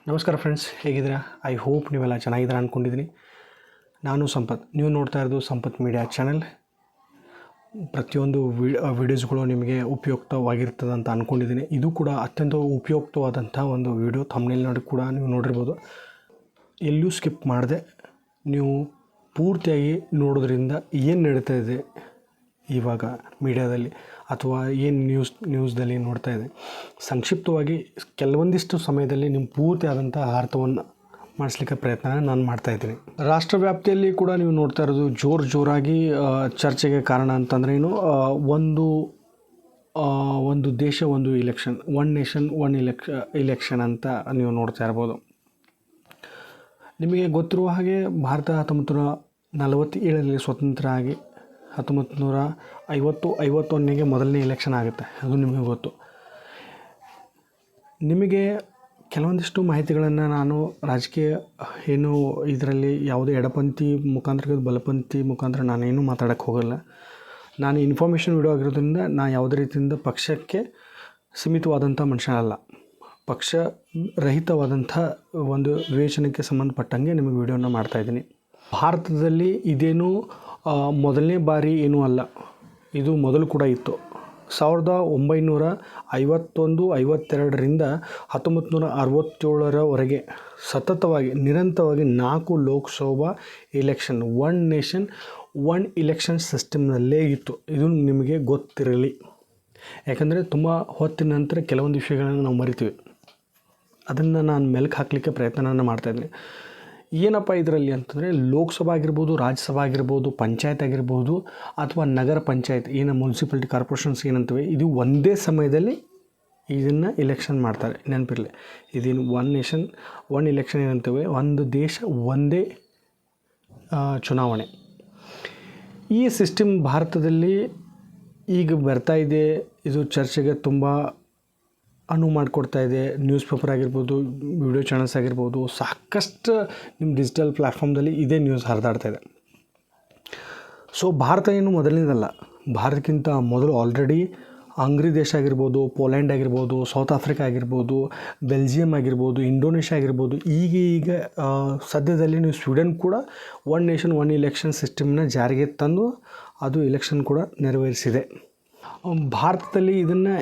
ನಮಸ್ಕಾರ ಫ್ರೆಂಡ್ಸ್, ಹೇಗಿದ್ದೀರಾ? I hope ನೀವೆಲ್ಲ ಚೆನ್ನಾಗಿದ್ದೀರಾ ಅಂದ್ಕೊಂಡಿದ್ದೀನಿ. ನಾನು ಸಂಪತ್, ನೀವು ನೋಡ್ತಾ ಇರೋದು ಸಂಪತ್ ಮೀಡಿಯಾ ಚಾನಲ್. ಪ್ರತಿಯೊಂದು ವೀಡಿಯೋಸ್ಗಳು ನಿಮಗೆ ಉಪಯುಕ್ತವಾಗಿರ್ತದೆ ಅಂತ ಅಂದ್ಕೊಂಡಿದ್ದೀನಿ. ಇದು ಕೂಡ ಅತ್ಯಂತ ಉಪಯುಕ್ತವಾದಂಥ ಒಂದು ವಿಡಿಯೋ. ಥಂಬ್ನೇಲ್ ನೋಡಿ ಕೂಡ ನೀವು ನೋಡಿರ್ಬೋದು. ಎಲ್ಲೂ ಸ್ಕಿಪ್ ಮಾಡದೆ ನೀವು ಪೂರ್ತಿಯಾಗಿ ನೋಡೋದ್ರಿಂದ ಏನು ನಡೀತಾ ಇದೆ ಇವಾಗ ಮೀಡಿಯಾದಲ್ಲಿ ಅಥವಾ ಏನು ನ್ಯೂಸ್ದಲ್ಲಿ ನೋಡ್ತಾ ಇದೆ, ಸಂಕ್ಷಿಪ್ತವಾಗಿ ಕೆಲವೊಂದಿಷ್ಟು ಸಮಯದಲ್ಲಿ ನಿಮ್ಮ ಪೂರ್ತಿ ಆದಂಥ ಅರ್ಥವನ್ನು ಮಾಡಿಸ್ಲಿಕ್ಕೆ ಪ್ರಯತ್ನ ನಾನು ಮಾಡ್ತಾಯಿದ್ದೀನಿ. ರಾಷ್ಟ್ರ ವ್ಯಾಪ್ತಿಯಲ್ಲಿ ಕೂಡ ನೀವು ನೋಡ್ತಾ ಇರೋದು ಜೋರಾಗಿ ಚರ್ಚೆಗೆ ಕಾರಣ ಅಂತಂದರೆ ಏನು, ಒಂದು ದೇಶ ಒಂದು election, one nation one election ಅಂತ ನೀವು ನೋಡ್ತಾ ಇರ್ಬೋದು. ನಿಮಗೆ ಗೊತ್ತಿರುವ ಹಾಗೆ ಭಾರತ 1947ರಲ್ಲಿ ಸ್ವತಂತ್ರ ಆಗಿ 1951ಗೆ ಮೊದಲನೇ ಇಲೆಕ್ಷನ್ ಆಗುತ್ತೆ. ಅದು ನಿಮಗೆ ಗೊತ್ತು. ನಿಮಗೆ ಕೆಲವೊಂದಿಷ್ಟು ಮಾಹಿತಿಗಳನ್ನು ನಾನು ರಾಜಕೀಯ ಏನು ಇದರಲ್ಲಿ ಯಾವುದೇ ಎಡಪಂಥಿ ಮುಖಾಂತರ ಬಲಪಂಥಿ ಮುಖಾಂತರ ನಾನೇನು ಮಾತಾಡೋಕ್ಕೆ ಹೋಗಲ್ಲ. ನಾನು ಇನ್ಫಾರ್ಮೇಷನ್ ವಿಡಿಯೋ ಆಗಿರೋದ್ರಿಂದ ನಾನು ಯಾವುದೇ ರೀತಿಯಿಂದ ಪಕ್ಷಕ್ಕೆ ಸೀಮಿತವಾದಂಥ ಮನುಷ್ಯ ಅಲ್ಲ. ಪಕ್ಷ ರಹಿತವಾದಂಥ ಒಂದು ವಿವೇಚನೆಗೆ ಸಂಬಂಧಪಟ್ಟಂಗೆ ನಿಮಗೆ ವಿಡಿಯೋನ ಮಾಡ್ತಾಯಿದ್ದೀನಿ. ಭಾರತದಲ್ಲಿ ಇದೇನು ಮೊದಲನೇ ಬಾರಿ ಏನೂ ಅಲ್ಲ, ಇದು ಮೊದಲು ಕೂಡ ಇತ್ತು. 1951-52ರಿಂದ 1967ರವರೆಗೆ ಸತತವಾಗಿ ನಿರಂತರವಾಗಿ 4 Lok Sabha election one nation one election ಸಿಸ್ಟಮ್ನಲ್ಲೇ ಇತ್ತು. ಇದು ನಿಮಗೆ ಗೊತ್ತಿರಲಿ. ಯಾಕಂದರೆ ತುಂಬ ಹೊತ್ತಿನ ನಂತರ ಕೆಲವೊಂದು ವಿಷಯಗಳನ್ನು ನಾವು ಮರಿತೀವಿ. ಅದನ್ನು ನಾನು ಮೆಲುಕು ಹಾಕಲಿಕ್ಕೆ ಪ್ರಯತ್ನವನ್ನು ಮಾಡ್ತಾಯಿದ್ದೀನಿ. ಏನಪ್ಪ ಇದರಲ್ಲಿ ಅಂತಂದರೆ, ಲೋಕಸಭಾ ಆಗಿರ್ಬೋದು, ರಾಜ್ಯಸಭಾ ಆಗಿರ್ಬೋದು, ಪಂಚಾಯತ್ ಆಗಿರ್ಬೋದು ಅಥವಾ ನಗರ ಪಂಚಾಯತ್ ಏನು ಮುನ್ಸಿಪಾಲಿಟಿ ಕಾರ್ಪೊರೇಷನ್ಸ್ ಏನಂತವೆ, ಇದು ಒಂದೇ ಸಮಯದಲ್ಲಿ ಇದನ್ನು ಇಲೆಕ್ಷನ್ ಮಾಡ್ತಾರೆ. ನೆನಪಿರಲಿ, ಇದೇನು ಒನ್ ನೇಷನ್ ಒನ್ ಇಲೆಕ್ಷನ್ ಏನಂತವೆ, ಒಂದು ದೇಶ ಒಂದೇ ಚುನಾವಣೆ. ಈ ಸಿಸ್ಟಮ್ ಭಾರತದಲ್ಲಿ ಈಗ ಬರ್ತಾ ಇದೆ. ಇದು ಚರ್ಚೆಗೆ ತುಂಬ ಅನುವು ಮಾಡಿಕೊಡ್ತಾ ಇದೆ. ನ್ಯೂಸ್ ಪೇಪರ್ ಆಗಿರ್ಬೋದು, ವಿಡಿಯೋ ಚಾನಲ್ಸ್ ಆಗಿರ್ಬೋದು, ಸಾಕಷ್ಟು ನಿಮ್ಮ ಡಿಜಿಟಲ್ ಪ್ಲ್ಯಾಟ್ಫಾರ್ಮ್ದಲ್ಲಿ ಇದೇ ನ್ಯೂಸ್ ಹರಿದಾಡ್ತಾ ಇದೆ. ಸೊ ಭಾರತ ಏನು ಮೊದಲನೇದಲ್ಲ. ಭಾರತಕ್ಕಿಂತ ಮೊದಲು ಆಲ್ರೆಡಿ ಹಂಗರಿ ದೇಶ ಆಗಿರ್ಬೋದು, ಪೋಲ್ಯಾಂಡ್ ಆಗಿರ್ಬೋದು, ಸೌತ್ ಆಫ್ರಿಕಾ ಆಗಿರ್ಬೋದು, ಬೆಲ್ಜಿಯಂ ಆಗಿರ್ಬೋದು, ಇಂಡೋನೇಷ್ಯಾ ಆಗಿರ್ಬೋದು, ಈಗ ಸದ್ಯದಲ್ಲಿ ನೀವು ಸ್ವೀಡನ್ ಕೂಡ ಒನ್ ನೇಷನ್ ಒನ್ ಇಲೆಕ್ಷನ್ ಸಿಸ್ಟಮ್ನ ಜಾರಿಗೆ ತಂದು ಅದು ಇಲೆಕ್ಷನ್ ಕೂಡ ನೆರವೇರಿಸಿದೆ. ಭಾರತದಲ್ಲಿ ಇದನ್ನು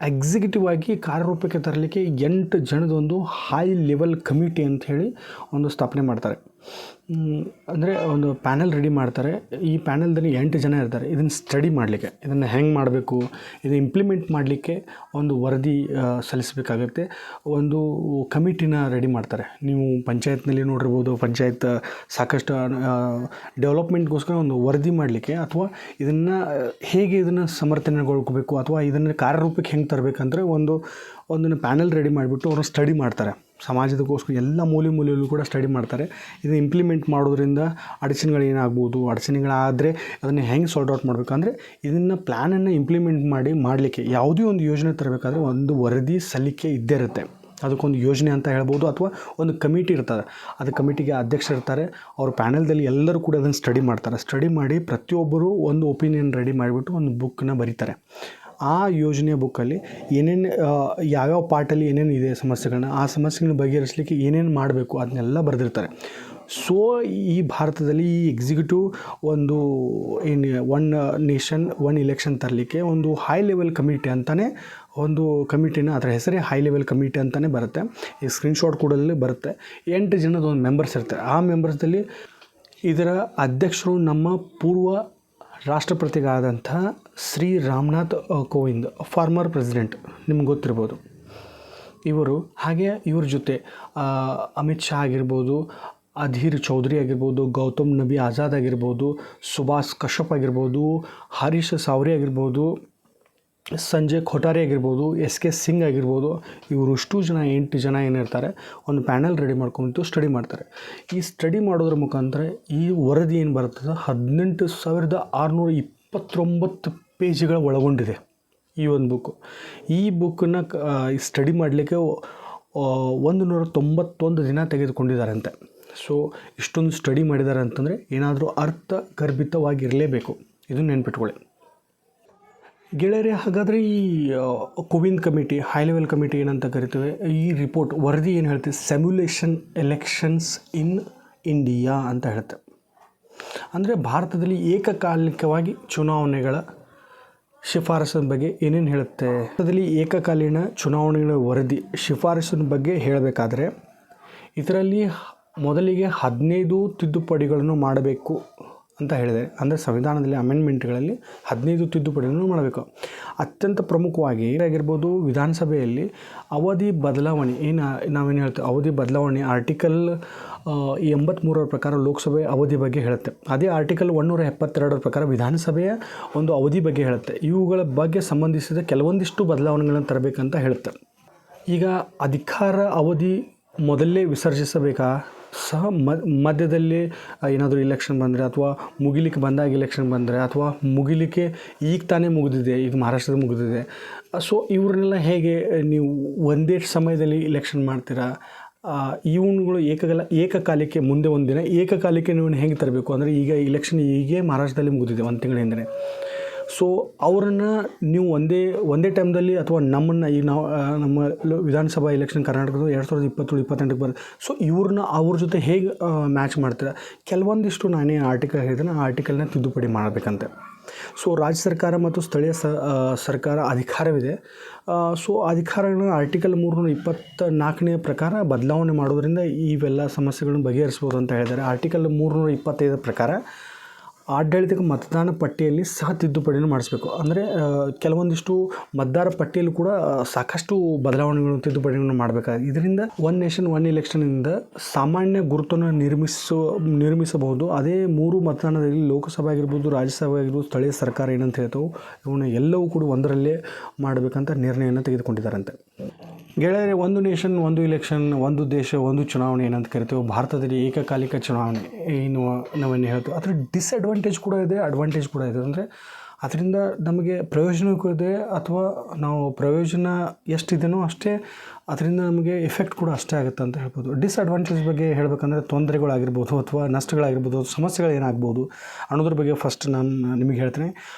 ಎಕ್ಸಿಕ್ಯೂಟಿವ್ ಆಗಿ ಕಾರ್ಯರೂಪಕ್ಕೆ ತರಲಿಕ್ಕೆ 8 ಜನದೊಂದು ಹೈ ಲೆವೆಲ್ ಕಮಿಟಿ ಅಂಥೇಳಿ ಒಂದು ಸ್ಥಾಪನೆ ಮಾಡ್ತಾರೆ. ಅಂದರೆ ಒಂದು ಪ್ಯಾನಲ್ ರೆಡಿ ಮಾಡ್ತಾರೆ. ಈ ಪ್ಯಾನಲ್ದಲ್ಲಿ 8 ಜನ ಇರ್ತಾರೆ. ಇದನ್ನು ಸ್ಟಡಿ ಮಾಡಲಿಕ್ಕೆ, ಇದನ್ನು ಹೆಂಗೆ ಮಾಡಬೇಕು, ಇದು ಇಂಪ್ಲಿಮೆಂಟ್ ಮಾಡಲಿಕ್ಕೆ ಒಂದು ವರದಿ ಸಲ್ಲಿಸಬೇಕಾಗುತ್ತೆ. ಒಂದು ಕಮಿಟಿನ ರೆಡಿ ಮಾಡ್ತಾರೆ. ನೀವು ಪಂಚಾಯತ್ನಲ್ಲಿ ನೋಡಿರ್ಬೋದು, ಪಂಚಾಯತ್ ಸಾಕಷ್ಟು ಡೆವಲಪ್ಮೆಂಟ್ಗೋಸ್ಕರ ಒಂದು ವರದಿ ಮಾಡಲಿಕ್ಕೆ ಅಥವಾ ಇದನ್ನು ಸಮರ್ಥನೆಗೊಳ್ಕೋಬೇಕು ಅಥವಾ ಇದನ್ನು ಕಾರ್ಯರೂಪಕ್ಕೆ ಹೆಂಗೆ ತರಬೇಕಂದ್ರೆ ಒಂದನ್ನು ಪ್ಯಾನಲ್ ರೆಡಿ ಮಾಡಿಬಿಟ್ಟು ಅವರು ಸ್ಟಡಿ ಮಾಡ್ತಾರೆ. ಸಮಾಜದಗೋಸ್ಕರ ಎಲ್ಲ ಮೂಲೆಯಲ್ಲೂ ಕೂಡ ಸ್ಟಡಿ ಮಾಡ್ತಾರೆ. ಇದನ್ನು ಇಂಪ್ಲಿಮೆಂಟ್ ಮಾಡೋದ್ರಿಂದ ಅಡಚಣೆಗಳೇನಾಗ್ಬೋದು, ಅಡಚಣೆಗಳಾದರೆ ಅದನ್ನು ಹೆಂಗೆ ಸಾಲ್ಟ್ ಔಟ್ ಮಾಡಬೇಕು, ಅಂದರೆ ಇದನ್ನು ಪ್ಲ್ಯಾನನ್ನು ಇಂಪ್ಲಿಮೆಂಟ್ ಮಾಡಲಿಕ್ಕೆ ಯಾವುದೇ ಒಂದು ಯೋಜನೆ ತರಬೇಕಾದ್ರೆ ಒಂದು ವರದಿ ಸಲ್ಲಿಕೆ ಇದ್ದೇ ಇರುತ್ತೆ. ಅದಕ್ಕೊಂದು ಯೋಜನೆ ಅಂತ ಹೇಳ್ಬೋದು ಅಥವಾ ಒಂದು ಕಮಿಟಿ ಇರ್ತದೆ. ಅದು ಕಮಿಟಿಗೆ ಅಧ್ಯಕ್ಷರಿರ್ತಾರೆ. ಅವರು ಪ್ಯಾನಲ್ದಲ್ಲಿ ಎಲ್ಲರೂ ಕೂಡ ಅದನ್ನು ಸ್ಟಡಿ ಮಾಡ್ತಾರೆ. ಸ್ಟಡಿ ಮಾಡಿ ಪ್ರತಿಯೊಬ್ಬರು ಒಂದು ಒಪಿನಿಯನ್ ರೆಡಿ ಮಾಡಿಬಿಟ್ಟು ಒಂದು ಬುಕ್ಕನ್ನ ಬರೀತಾರೆ. ಆ ಯೋಜನೆಯ ಬುಕ್ಕಲ್ಲಿ ಯಾವ್ಯಾವ ಪಾರ್ಟಲ್ಲಿ ಏನೇನು ಇದೆ ಸಮಸ್ಯೆಗಳನ್ನ, ಆ ಸಮಸ್ಯೆಗಳನ್ನ ಬಗೆಹರಿಸಲಿಕ್ಕೆ ಏನೇನು ಮಾಡಬೇಕು ಅದನ್ನೆಲ್ಲ ಬರೆದಿರ್ತಾರೆ. ಸೊ ಈ ಭಾರತದಲ್ಲಿ ಈ ಎಕ್ಸಿಕ್ಯೂಟಿವ್ ಒಂದು ಒನ್ ನೇಷನ್ ಒನ್ ಇಲೆಕ್ಷನ್ ತರಲಿಕ್ಕೆ ಒಂದು ಹೈ ಲೆವೆಲ್ ಕಮಿಟಿ ಅಂತಲೇ ಒಂದು ಕಮಿಟಿನ, ಅದರ ಹೆಸರೇ ಹೈ ಲೆವೆಲ್ ಕಮಿಟಿ ಅಂತಲೇ ಬರುತ್ತೆ. ಈ ಸ್ಕ್ರೀನ್ಶಾಟ್ ಕೂಡ ಬರುತ್ತೆ. 8 ಜನದ ಒಂದು ಮೆಂಬರ್ಸ್ ಇರ್ತಾರೆ. ಆ ಮೆಂಬರ್ಸ್ದಲ್ಲಿ ಇದರ ಅಧ್ಯಕ್ಷರು ನಮ್ಮ ಪೂರ್ವ ರಾಷ್ಟ್ರಪತಿಗಳಾದಂಥ ಶ್ರೀ ರಾಮನಾಥ್ ಕೋವಿಂದ್, ಫಾರ್ಮರ್ ಪ್ರೆಸಿಡೆಂಟ್, ನಿಮ್ಗೆ ಗೊತ್ತಿರ್ಬೋದು ಇವರು. ಹಾಗೆ ಇವ್ರ ಜೊತೆ ಅಮಿತ್ ಶಾ ಆಗಿರ್ಬೋದು, ಅಧೀರ್ ಚೌಧರಿ ಆಗಿರ್ಬೋದು, ಗೌತಮ್ ನಬಿ ಆಜಾದ್ ಆಗಿರ್ಬೋದು, ಸುಭಾಷ್ ಕಶ್ಯಪ್ ಆಗಿರ್ಬೋದು, ಹರೀಶ್ ಸಾವ್ರಿ ಆಗಿರ್ಬೋದು, ಸಂಜಯ್ ಖೋಟಾರಿ ಆಗಿರ್ಬೋದು, SK ಸಿಂಗ್ ಆಗಿರ್ಬೋದು, ಇವರಷ್ಟು ಜನ 8 ಜನ ಏನಿರ್ತಾರೆ ಒಂದು ಪ್ಯಾನಲ್ ರೆಡಿ ಮಾಡ್ಕೊಂಬಿಟ್ಟು ಸ್ಟಡಿ ಮಾಡ್ತಾರೆ. ಈ ಸ್ಟಡಿ ಮಾಡೋದ್ರ ಮುಖಾಂತರ ಈ ವರದಿ ಏನು ಬರ್ತದೆ 18,629 ಪೇಜ್ಗಳ ಒಳಗೊಂಡಿದೆ ಈ ಒಂದು ಬುಕ್ಕು. ಈ ಬುಕ್ಕನ್ನು ಸ್ಟಡಿ ಮಾಡಲಿಕ್ಕೆ 191 ದಿನ ತೆಗೆದುಕೊಂಡಿದ್ದಾರಂತೆ. ಸೊ ಇಷ್ಟೊಂದು ಸ್ಟಡಿ ಮಾಡಿದ್ದಾರೆ ಅಂತಂದರೆ ಏನಾದರೂ ಅರ್ಥಗರ್ಭಿತವಾಗಿರಲೇಬೇಕು. ಇದನ್ನು ನೆನ್ಪಿಟ್ಕೊಳ್ಳಿ. ಗೆಳೆಯರೆ, ಹಾಗಾದರೆ ಈ Kovind committee, high level committee ಏನಂತ ಕರಿತೇವೆ, ಈ ರಿಪೋರ್ಟ್ ವರದಿ ಏನು ಹೇಳ್ತೀವಿ, ಸೆಮ್ಯುಲೇಷನ್ ಎಲೆಕ್ಷನ್ಸ್ ಇನ್ ಇಂಡಿಯಾ ಅಂತ ಹೇಳುತ್ತೆ. ಅಂದರೆ ಭಾರತದಲ್ಲಿ ಏಕಕಾಲಿಕವಾಗಿ ಚುನಾವಣೆಗಳ ಶಿಫಾರಸಿನ ಬಗ್ಗೆ ಏನೇನು ಹೇಳುತ್ತೆ. ಭಾರತದಲ್ಲಿ ಏಕಕಾಲೀನ ಚುನಾವಣೆಗಳ ವರದಿ ಶಿಫಾರಸಿನ ಬಗ್ಗೆ ಹೇಳಬೇಕಾದ್ರೆ ಇದರಲ್ಲಿ ಮೊದಲಿಗೆ 15 ತಿದ್ದುಪಡಿಗಳನ್ನು ಮಾಡಬೇಕು ಅಂತ ಹೇಳಿದೆ. ಅಂದರೆ ಸಂವಿಧಾನದಲ್ಲಿ ಅಮೆಂಡ್ಮೆಂಟ್ಗಳಲ್ಲಿ 15 ತಿದ್ದುಪಡಿಗಳನ್ನು ಮಾಡಬೇಕು. ಅತ್ಯಂತ ಪ್ರಮುಖವಾಗಿ ಆಗಿರ್ಬೋದು, ವಿಧಾನಸಭೆಯಲ್ಲಿ ಅವಧಿ ಬದಲಾವಣೆ ನಾವೇನು ಹೇಳ್ತೀವಿ, ಅವಧಿ ಬದಲಾವಣೆ ಆರ್ಟಿಕಲ್ 83 ಪ್ರಕಾರ ಲೋಕಸಭೆ ಅವಧಿ ಬಗ್ಗೆ ಹೇಳುತ್ತೆ. ಅದೇ ಆರ್ಟಿಕಲ್ 172 ಪ್ರಕಾರ ವಿಧಾನಸಭೆಯ ಒಂದು ಅವಧಿ ಬಗ್ಗೆ ಹೇಳುತ್ತೆ. ಇವುಗಳ ಬಗ್ಗೆ ಸಂಬಂಧಿಸಿದ ಕೆಲವೊಂದಿಷ್ಟು ಬದಲಾವಣೆಗಳನ್ನು ತರಬೇಕಂತ ಹೇಳುತ್ತೆ. ಈಗ ಅಧಿಕಾರ ಅವಧಿ ಮೊದಲೇ ವಿಸರ್ಜಿಸಬೇಕಾ, ಸಹ ಮಧ್ಯದಲ್ಲಿ ಏನಾದರೂ ಇಲೆಕ್ಷನ್ ಬಂದರೆ ಅಥವಾ ಮುಗಿಲಿಕ್ಕೆ ಬಂದಾಗ ಇಲೆಕ್ಷನ್ ಬಂದರೆ ಅಥವಾ ಮುಗಿಲಿಕ್ಕೆ ಈಗ ತಾನೇ ಮುಗಿದಿದೆ, ಈಗ ಮಹಾರಾಷ್ಟ್ರದ ಮುಗಿದಿದೆ, ಸೊ ಇವ್ರನ್ನೆಲ್ಲ ಹೇಗೆ ನೀವು ಒಂದೇ ಸಮಯದಲ್ಲಿ ಇಲೆಕ್ಷನ್ ಮಾಡ್ತೀರಾ, ಇವನುಗಳು ಏಕಕಾಲಕ್ಕೆ ಮುಂದೆ ಒಂದು ದಿನ ಏಕಕಾಲಕ್ಕೆ ನೀವು ಹೇಗೆ ತರಬೇಕು. ಅಂದರೆ ಈಗ ಇಲೆಕ್ಷನ್ ಹೀಗೆ ಮಹಾರಾಷ್ಟ್ರದಲ್ಲಿ ಮುಗಿದಿದೆ ಒಂದು ತಿಂಗಳ ಹಿಂದೆ, ಸೊ ಅವರನ್ನು ನೀವು ಒಂದೇ ಟೈಮ್ದಲ್ಲಿ ಅಥವಾ ನಮ್ಮನ್ನು ಈಗ ನಾವು ನಮ್ಮ ವಿಧಾನಸಭಾ ಎಲೆಕ್ಷನ್ ಕರ್ನಾಟಕದ 2020-2028 ಬರುತ್ತೆ. ಸೊ ಇವ್ರನ್ನ ಅವ್ರ ಜೊತೆ ಹೇಗೆ ಮ್ಯಾಚ್ ಮಾಡ್ತೀರಾ. ಕೆಲವೊಂದಿಷ್ಟು ನಾನೇ ಆರ್ಟಿಕಲ್ ಹೇಳಿದ್ದೇನೆ, ಆ ಆರ್ಟಿಕಲ್ನ ತಿದ್ದುಪಡಿ ಮಾಡಬೇಕಂತೆ. ಸೊ ರಾಜ್ಯ ಸರ್ಕಾರ ಮತ್ತು ಸ್ಥಳೀಯ ಸರ್ಕಾರ ಅಧಿಕಾರವಿದೆ. ಸೊ ಅಧಿಕಾರಗಳನ್ನ ಆರ್ಟಿಕಲ್ 324ನೇ ಪ್ರಕಾರ ಬದಲಾವಣೆ ಮಾಡೋದರಿಂದ ಇವೆಲ್ಲ ಸಮಸ್ಯೆಗಳನ್ನು ಬಗೆಹರಿಸ್ಬೋದು ಅಂತ ಹೇಳಿದ್ದಾರೆ. ಆರ್ಟಿಕಲ್ 325 ಪ್ರಕಾರ ಆಡಳಿತ ಮತದಾನ ಪಟ್ಟಿಯಲ್ಲಿ ಸಹ ತಿದ್ದುಪಡಿಯನ್ನು ಮಾಡಿಸ್ಬೇಕು. ಅಂದರೆ ಕೆಲವೊಂದಿಷ್ಟು ಮತದಾರ ಪಟ್ಟಿಯಲ್ಲಿ ಕೂಡ ಸಾಕಷ್ಟು ಬದಲಾವಣೆಗಳನ್ನು ತಿದ್ದುಪಡಿಗಳನ್ನು ಮಾಡಬೇಕಾಗಿದೆ. ಇದರಿಂದ ಒನ್ ನೇಷನ್ ಒನ್ ಎಲೆಕ್ಷನ್ನಿಂದ ಸಾಮಾನ್ಯ ಗುರುತನ್ನು ನಿರ್ಮಿಸಬಹುದು. ಅದೇ 3 ಮತದಾನದಲ್ಲಿ ಲೋಕಸಭೆ ಆಗಿರ್ಬೋದು, ರಾಜ್ಯಸಭೆ ಆಗಿರ್ಬೋದು, ಸ್ಥಳೀಯ ಸರ್ಕಾರ ಏನಂತ ಹೇಳ್ತಾವೆ, ಇವನ್ನ ಎಲ್ಲವೂ ಕೂಡ ಒಂದರಲ್ಲೇ ಮಾಡಬೇಕಂತ ನಿರ್ಣಯವನ್ನು ತೆಗೆದುಕೊಂಡಿದ್ದಾರಂತೆ. ಗೆಳೆಯರೆ, ಒಂದು ನೇಷನ್ ಒಂದು ಎಲೆಕ್ಷನ್, ಒಂದು ದೇಶ ಒಂದು ಚುನಾವಣೆ ಏನಂತ ಕರಿತೇವೆ. ಭಾರತದಲ್ಲಿ ಏಕಕಾಲಿಕ ಚುನಾವಣೆ ಏನು ನಾವೇನು ಹೇಳ್ತೀವಿ, ಅದರ ಡಿಸ್ಅಡ್ವಾಂಟೇಜ್ ಕೂಡ ಇದೆ, ಅಡ್ವಾಂಟೇಜ್ ಕೂಡ ಇದೆ. ಅಂದರೆ ಅದರಿಂದ ನಮಗೆ ಪ್ರಯೋಜನಕ್ಕೂ ಇದೆ, ಅಥವಾ ನಾವು ಪ್ರಯೋಜನ ಎಷ್ಟಿದೆಯೋ ಅಷ್ಟೇ ಅದರಿಂದ ನಮಗೆ ಎಫೆಕ್ಟ್ ಕೂಡ ಅಷ್ಟೇ ಆಗುತ್ತೆ ಅಂತ ಹೇಳ್ಬೋದು. ಡಿಸ್ಅಡ್ವಾಂಟೇಜ್ ಬಗ್ಗೆ ಹೇಳಬೇಕಂದ್ರೆ ತೊಂದರೆಗಳಾಗಿರ್ಬೋದು ಅಥವಾ ನಷ್ಟಗಳಾಗಿರ್ಬೋದು, ಸಮಸ್ಯೆಗಳು ಏನಾಗ್ಬೋದು ಅನ್ನೋದ್ರ ಬಗ್ಗೆ ಫಸ್ಟ್ ನಾನು ನಿಮಗೆ ಹೇಳ್ತೇನೆ.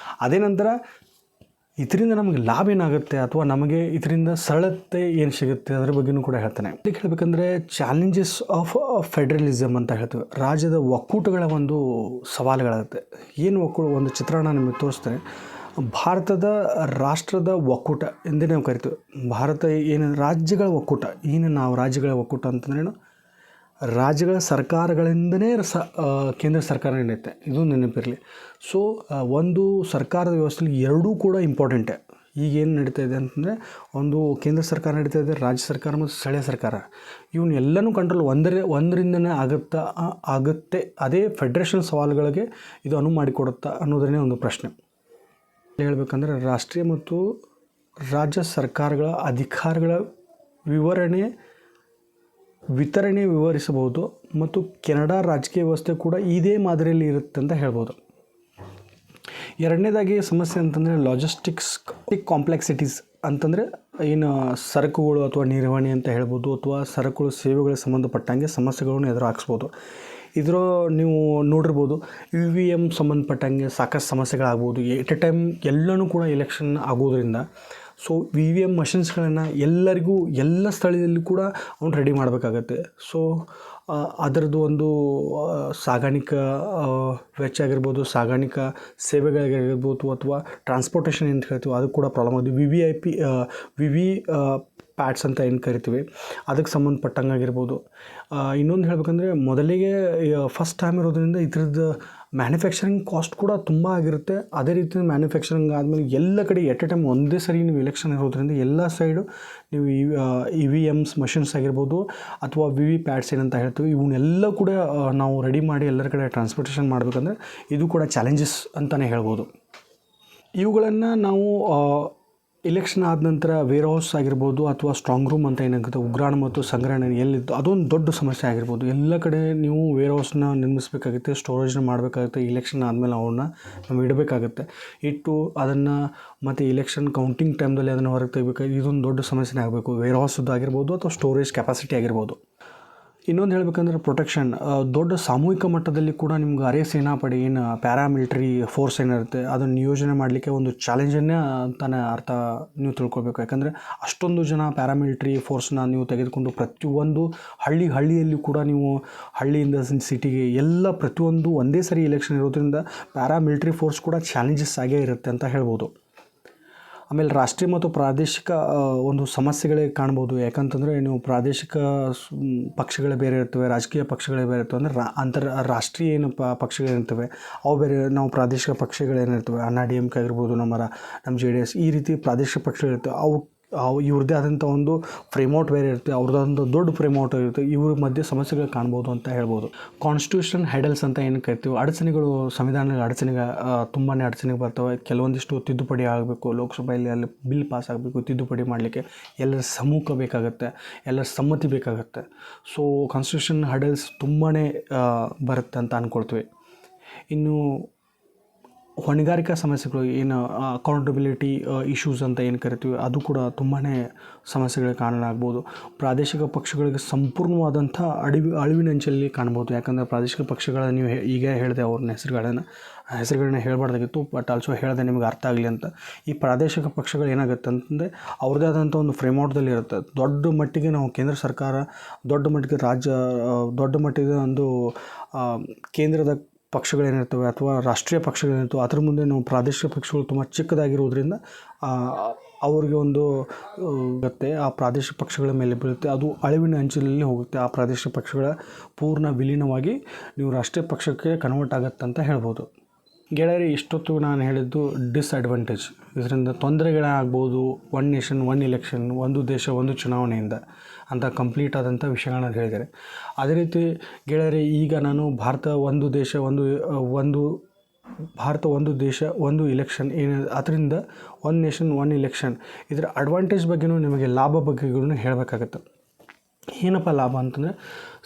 ಅದೇ ನಂತರ ಇದರಿಂದ ನಮಗೆ ಲಾಭ ಏನಾಗುತ್ತೆ ಅಥವಾ ನಮಗೆ ಇದರಿಂದ ಸರಳತೆ ಏನು ಸಿಗುತ್ತೆ ಅದರ ಬಗ್ಗೆಯೂ ಕೂಡ ಹೇಳ್ತಾನೆ. ಇದಕ್ಕೆ ಹೇಳಬೇಕಂದ್ರೆ ಚಾಲೆಂಜಸ್ ಆಫ್ ಫೆಡರಲಿಸಮ್ ಅಂತ ಹೇಳ್ತೀವಿ. ರಾಜ್ಯದ ಒಕ್ಕೂಟಗಳ ಒಂದು ಸವಾಲುಗಳಾಗುತ್ತೆ. ಏನು ಒಂದು ಚಿತ್ರಣ ನಿಮಗೆ ತೋರಿಸ್ತೇನೆ. ಭಾರತದ ರಾಷ್ಟ್ರದ ಒಕ್ಕೂಟ ಎಂದೇ ನಾವು ಕರಿತೀವಿ. ಭಾರತ ಏನು ರಾಜ್ಯಗಳ ಒಕ್ಕೂಟ, ನಾವು ರಾಜ್ಯಗಳ ಒಕ್ಕೂಟ ಅಂತಂದ್ರೇನು, ರಾಜ್ಯಗಳ ಸರ್ಕಾರಗಳಿಂದನೇ ಕೇಂದ್ರ ಸರ್ಕಾರ ನಡೆಯುತ್ತೆ, ಇದು ನೆನಪಿರಲಿ. ಸೊ ಒಂದು ಸರ್ಕಾರದ ವ್ಯವಸ್ಥೆಯಲ್ಲಿ ಎರಡೂ ಕೂಡ ಇಂಪಾರ್ಟೆಂಟೇ. ಈಗೇನು ನಡೀತಾ ಇದೆ ಅಂತಂದರೆ, ಒಂದು ಕೇಂದ್ರ ಸರ್ಕಾರ ನಡೀತಾ ಇದೆ, ರಾಜ್ಯ ಸರ್ಕಾರ ಮತ್ತು ಸ್ಥಳೀಯ ಸರ್ಕಾರ, ಇವನ್ನೆಲ್ಲನೂ ಕಂಟ್ರೋಲ್ ಒಂದರಿಂದನೇ ಆಗುತ್ತೆ. ಅದೇ ಫೆಡ್ರೇಷನ್ ಸವಾಲುಗಳಿಗೆ ಇದು ಅನುವು ಮಾಡಿಕೊಡುತ್ತಾ ಅನ್ನೋದನ್ನೇ ಒಂದು ಪ್ರಶ್ನೆ. ಹೇಳಬೇಕಂದ್ರೆ ರಾಷ್ಟ್ರೀಯ ಮತ್ತು ರಾಜ್ಯ ಸರ್ಕಾರಗಳ ಅಧಿಕಾರಗಳ ವಿತರಣೆ ವಿವರಿಸಬಹುದು ಮತ್ತು ಕೆನಡಾ ರಾಜಕೀಯ ವ್ಯವಸ್ಥೆ ಕೂಡ ಇದೇ ಮಾದರಿಯಲ್ಲಿ ಇರುತ್ತೆ ಅಂತ ಹೇಳ್ಬೋದು. ಎರಡನೇದಾಗಿ ಸಮಸ್ಯೆ ಅಂತಂದರೆ ಲಾಜಿಸ್ಟಿಕ್ಸ್ ಕಾಂಪ್ಲೆಕ್ಸಿಟೀಸ್ ಅಂತಂದರೆ ಏನು ಸರಕುಗಳು ಅಥವಾ ನಿರ್ವಹಣೆ ಅಂತ ಹೇಳ್ಬೋದು, ಅಥವಾ ಸರಕುಗಳು ಸೇವೆಗಳಿಗೆ ಸಂಬಂಧಪಟ್ಟಂಗೆ ಸಮಸ್ಯೆಗಳನ್ನು ಎದುರು ಹಾಕ್ಸ್ಬೋದು. ನೀವು ನೋಡಿರ್ಬೋದು, EVM ಸಂಬಂಧಪಟ್ಟಂಗೆ ಸಾಕಷ್ಟು ಸಮಸ್ಯೆಗಳಾಗ್ಬೋದು. ಎಟ್ ಎ ಟೈಮ್ ಎಲ್ಲನೂ ಕೂಡ ಎಲೆಕ್ಷನ್ ಆಗೋದ್ರಿಂದ ಸೊ EVM ಮಷಿನ್ಸ್ಗಳನ್ನು ಎಲ್ಲರಿಗೂ ಎಲ್ಲ ಸ್ಥಳದಲ್ಲಿ ಕೂಡ ಅವ್ನು ರೆಡಿ ಮಾಡಬೇಕಾಗತ್ತೆ. ಸೊ ಅದರದ್ದು ಒಂದು ಸಾಗಾಣಿಕಾ ವೆಚ್ಚ ಆಗಿರ್ಬೋದು, ಸಾಗಾಣಿಕಾ ಸೇವೆಗಳಿಗಾಗಿರ್ಬೋದು, ಅಥವಾ ಟ್ರಾನ್ಸ್ಪೋರ್ಟೇಷನ್ ಅಂತ ಹೇಳ್ತೀವಿ, ಅದು ಕೂಡ ಪ್ರಾಬ್ಲಮ್ ಆಗಿದೆ. ವಿ ಪ್ಯಾಟ್ಸ್ ಅಂತ ಏನು ಕರಿತೀವಿ, ಅದಕ್ಕೆ ಸಂಬಂಧಪಟ್ಟಂಗಾಗಿರ್ಬೋದು. ಇನ್ನೊಂದು ಹೇಳಬೇಕಂದ್ರೆ, ಮೊದಲಿಗೆ ಫಸ್ಟ್ ಟೈಮ್ ಇರೋದ್ರಿಂದ ಇದ್ರದ್ದು ಮ್ಯಾನುಫ್ಯಾಕ್ಚರಿಂಗ್ ಕಾಸ್ಟ್ ಕೂಡ ತುಂಬ ಆಗಿರುತ್ತೆ. ಅದೇ ರೀತಿ ಮ್ಯಾನುಫ್ಯಾಕ್ಚರಿಂಗ್ ಆದಮೇಲೆ ಎಲ್ಲ ಕಡೆ ಎಟ್ ಎ ಟೈಮ್ ಒಂದೇ ಸರಿ ನೀವು ಎಲೆಕ್ಷನ್ ಇರೋದ್ರಿಂದ ಎಲ್ಲ ಸೈಡು ನೀವು EVMs ಮಷಿನ್ಸ್ ಆಗಿರ್ಬೋದು ಅಥವಾ ಪ್ಯಾಟ್ಸ್ ಏನಂತ ಹೇಳ್ತೀವಿ, ಇವನ್ನೆಲ್ಲ ಕೂಡ ನಾವು ರೆಡಿ ಮಾಡಿ ಎಲ್ಲರ ಕಡೆ ಟ್ರಾನ್ಸ್ಪೋರ್ಟೇಷನ್ ಮಾಡಬೇಕಂದ್ರೆ ಇದು ಕೂಡ ಚಾಲೆಂಜಸ್ ಅಂತಲೇ ಹೇಳ್ಬೋದು. ಇವುಗಳನ್ನು ನಾವು ಎಲೆಕ್ಷನ್ ಆದ ನಂತರ ವೇರ್ ಹೌಸ್ ಆಗಿರ್ಬೋದು ಅಥವಾ ಸ್ಟ್ರಾಂಗ್ ರೂಮ್ ಅಂತ ಏನಾಗುತ್ತೆ, ಉಗ್ರಾಣ ಮತ್ತು ಸಂಗ್ರಹಣೆ ಎಲ್ಲಿದ್ದು ಅದೊಂದು ದೊಡ್ಡ ಸಮಸ್ಯೆ ಆಗಿರ್ಬೋದು. ಎಲ್ಲ ಕಡೆ ನೀವು ವೇರ್ ಹೌಸ್ನ ನಿರ್ಮಿಸಬೇಕಾಗುತ್ತೆ, ಸ್ಟೋರೇಜ್ನ ಮಾಡಬೇಕಾಗುತ್ತೆ. ಇಲೆಕ್ಷನ್ ಆದಮೇಲೆ ನಾವು ಇಡಬೇಕಾಗುತ್ತೆ. ಇಟ್ಟು ಅದನ್ನು ಮತ್ತು ಇಲೆಕ್ಷನ್ ಕೌಂಟಿಂಗ್ ಟೈಮ್ದಲ್ಲಿ ಅದನ್ನು ಹೊರಗೆ ತೆಗಿಬೇಕಾಗಿ ಇದೊಂದು ದೊಡ್ಡ ಸಮಸ್ಯೆನೇ ಆಗಬೇಕು. ವೇರ್ ಹೌಸ್ದು ಆಗಿರ್ಬೋದು ಅಥವಾ ಸ್ಟೋರೇಜ್ ಕೆಪಾಸಿಟಿ ಆಗಿರ್ಬೋದು. ಇನ್ನೊಂದು ಹೇಳ್ಬೇಕಂದ್ರೆ ಪ್ರೊಟೆಕ್ಷನ್, ದೊಡ್ಡ ಸಾಮೂಹಿಕ ಮಟ್ಟದಲ್ಲಿ ಕೂಡ ನಿಮ್ಗೆ ಅರೆ ಸೇನಾಪಡೆ ಏನು ಪ್ಯಾರಾಮಿಲಿಟ್ರಿ ಫೋರ್ಸ್ ಏನಿರುತ್ತೆ ಅದನ್ನು ನಿಯೋಜನೆ ಮಾಡಲಿಕ್ಕೆ ಒಂದು ಚಾಲೆಂಜನ್ನೇ ಅಂತಾನೆ ಅರ್ಥ ನೀವು ತಿಳ್ಕೊಳ್ಬೇಕು. ಯಾಕಂದರೆ ಅಷ್ಟೊಂದು ಜನ ಪ್ಯಾರಾಮಿಲಿಟ್ರಿ ಫೋರ್ಸ್ನ ನೀವು ತೆಗೆದುಕೊಂಡು ಪ್ರತಿಯೊಂದು ಹಳ್ಳಿಯಲ್ಲಿ ಕೂಡ ನೀವು ಹಳ್ಳಿಯಿಂದ ಸಿಟಿಗೆ ಎಲ್ಲ ಪ್ರತಿಯೊಂದು ಒಂದೇ ಸರಿ ಎಲೆಕ್ಷನ್ ಇರೋದ್ರಿಂದ ಪ್ಯಾರಾಮಿಲಿಟ್ರಿ ಫೋರ್ಸ್ ಕೂಡ ಚಾಲೆಂಜಸ್ ಆಗೇ ಇರುತ್ತೆ ಅಂತ ಹೇಳ್ಬೋದು. ಆಮೇಲೆ ರಾಷ್ಟ್ರೀಯ ಮತ್ತು ಪ್ರಾದೇಶಿಕ ಒಂದು ಸಮಸ್ಯೆಗಳೇ ಕಾಣ್ಬೋದು. ಯಾಕಂತಂದರೆ ನೀವು ಪ್ರಾದೇಶಿಕ ಪಕ್ಷಗಳೇ ಬೇರೆ ಇರ್ತವೆ, ರಾಜಕೀಯ ಪಕ್ಷಗಳೇ ಬೇರೆ ಇರ್ತವೆ. ಅಂದರೆ ರಾಷ್ಟ್ರೀಯ ಏನು ಪಕ್ಷಗಳಿರ್ತವೆ ಅವು ಬೇರೆ, ನಾವು ಪ್ರಾದೇಶಿಕ ಪಕ್ಷಗಳೇನಿರ್ತವೆ ಅಣ್ಣಾ ಡಿ ಎಮ್ ಕೆ ಆಗಿರ್ಬೋದು, ನಮ್ಮ JDS, ಈ ರೀತಿ ಪ್ರಾದೇಶಿಕ ಪಕ್ಷಗಳಿರ್ತವೆ. ಅವು ಇವ್ರದ್ದೇ ಆದಂಥ ಒಂದು ಫ್ರೇಮ್ಔಟ್ ಬೇರೆ ಇರುತ್ತೆ, ಅವ್ರದ್ದಾದಂಥ ದೊಡ್ಡ ಫ್ರೇಮ್ಔಟ್ ಇರುತ್ತೆ. ಇವ್ರ ಮಧ್ಯೆ ಸಮಸ್ಯೆಗಳು ಕಾಣ್ಬೋದು ಅಂತ ಹೇಳ್ಬೋದು. ಕಾನ್ಸ್ಟಿಟ್ಯೂಷನ್ ಹೆಡಲ್ಸ್ ಅಂತ ಏನು ಕರಿತೀವಿ, ಅಡಚಣೆಗಳು, ಸಂವಿಧಾನದ ಅಡಚಣೆಗೆ ತುಂಬಾ ಅಡಚಣೆಗೆ ಬರ್ತವೆ. ಕೆಲವೊಂದಿಷ್ಟು ತಿದ್ದುಪಡಿ ಆಗಬೇಕು, ಲೋಕಸಭೆಯಲ್ಲಿ ಅಲ್ಲಿ ಬಿಲ್ ಪಾಸ್ ಆಗಬೇಕು, ತಿದ್ದುಪಡಿ ಮಾಡಲಿಕ್ಕೆ ಎಲ್ಲರ ಸಮ್ಮುಖ ಬೇಕಾಗುತ್ತೆ, ಎಲ್ಲರ ಸಮ್ಮತಿ ಬೇಕಾಗುತ್ತೆ. ಸೊ ಕಾನ್ಸ್ಟಿಟ್ಯೂಷನ್ ಹೆಡಲ್ಸ್ ತುಂಬಾ ಬರುತ್ತೆ ಅಂತ ಅಂದ್ಕೊಳ್ತೀವಿ. ಇನ್ನು ಹೊಣೆಗಾರಿಕಾ ಸಮಸ್ಯೆಗಳು ಏನು ಅಕೌಂಟಬಿಲಿಟಿ ಇಶ್ಯೂಸ್ ಅಂತ ಏನು ಕರಿತೀವಿ ಅದು ಕೂಡ ತುಂಬಾ ಸಮಸ್ಯೆಗಳಿಗೆ ಕಾರಣ ಆಗ್ಬೋದು. ಪ್ರಾದೇಶಿಕ ಪಕ್ಷಗಳಿಗೆ ಸಂಪೂರ್ಣವಾದಂಥ ಅಳಿವಿನಂಚಲ್ಲಿ ಕಾಣ್ಬೋದು. ಯಾಕಂದರೆ ಪ್ರಾದೇಶಿಕ ಪಕ್ಷಗಳ ನೀವು ಈಗ ಹೇಳಿದೆ ಅವ್ರನ್ನ ಹೆಸರುಗಳನ್ನ ಹೇಳಬಾರ್ದಾಗಿತ್ತು, ಬಟ್ ಆಲ್ಸೋ ಹೇಳಿದೆ ನಿಮ್ಗೆ ಅರ್ಥ ಆಗಲಿ ಅಂತ. ಈ ಪ್ರಾದೇಶಿಕ ಪಕ್ಷಗಳು ಏನಾಗುತ್ತೆ ಅಂತಂದರೆ ಅವ್ರದ್ದೇ ಆದಂಥ ಒಂದು ಫ್ರೇಮ್ಔಟ್ದಲ್ಲಿ ಇರುತ್ತೆ. ದೊಡ್ಡ ಮಟ್ಟಿಗೆ ನಾವು ಕೇಂದ್ರ ಸರ್ಕಾರ, ದೊಡ್ಡ ಮಟ್ಟಿಗೆ ದೊಡ್ಡ ಮಟ್ಟಿಗೆ ಒಂದು ಕೇಂದ್ರದ ಪಕ್ಷಗಳೇನಿರ್ತವೆ ಅಥವಾ ರಾಷ್ಟ್ರೀಯ ಪಕ್ಷಗಳೇನಿರ್ತವೆ ಅದ್ರ ಮುಂದೆ ನಾವು ಪ್ರಾದೇಶಿಕ ಪಕ್ಷಗಳು ತುಂಬ ಚಿಕ್ಕದಾಗಿರೋದ್ರಿಂದ ಅವ್ರಿಗೆ ಒಂದು ಗತ್ತೆ ಆ ಪ್ರಾದೇಶಿಕ ಪಕ್ಷಗಳ ಮೇಲೆ ಬೀಳುತ್ತೆ, ಅದು ಅಳಿವಿನ ಅಂಚಿನಲ್ಲಿ ಹೋಗುತ್ತೆ. ಆ ಪ್ರಾದೇಶಿಕ ಪಕ್ಷಗಳ ಪೂರ್ಣ ವಿಲೀನವಾಗಿ ನೀವು ರಾಷ್ಟ್ರೀಯ ಪಕ್ಷಕ್ಕೆ ಕನ್ವರ್ಟ್ ಆಗುತ್ತೆ ಅಂತ ಹೇಳ್ಬೋದು. ಗೆಳೆಯರಿ, ಇಷ್ಟೊತ್ತು ನಾನು ಹೇಳಿದ್ದು ಡಿಸ್ಅಡ್ವಾಂಟೇಜ್, ಇದರಿಂದ ತೊಂದರೆಗಳಾಗ್ಬೋದು. ಒನ್ ನೇಷನ್ ಒನ್ ಎಲೆಕ್ಷನ್, ಒಂದು ದೇಶ ಒಂದು ಚುನಾವಣೆಯಿಂದ ಅಂತ ಕಂಪ್ಲೀಟ್ ಆದಂಥ ವಿಷಯಗಳನ್ನ ಹೇಳಿದ್ದಾರೆ. ಅದೇ ರೀತಿ ಗೆಳೆಯರಿ, ಈಗ ನಾನು ಭಾರತ ಒಂದು ದೇಶ ಒಂದು ಎಲೆಕ್ಷನ್ ಏನು, ಅದರಿಂದ ಒನ್ ನೇಷನ್ ಒನ್ ಎಲೆಕ್ಷನ್ ಇದರ ಅಡ್ವಾಂಟೇಜ್ ಬಗ್ಗೆಯೂ ನಿಮಗೆ ಲಾಭ ಬಗ್ಗೆಗಳೂ ಹೇಳಬೇಕಾಗತ್ತೆ. ಏನಪ್ಪ ಲಾಭ ಅಂತಂದರೆ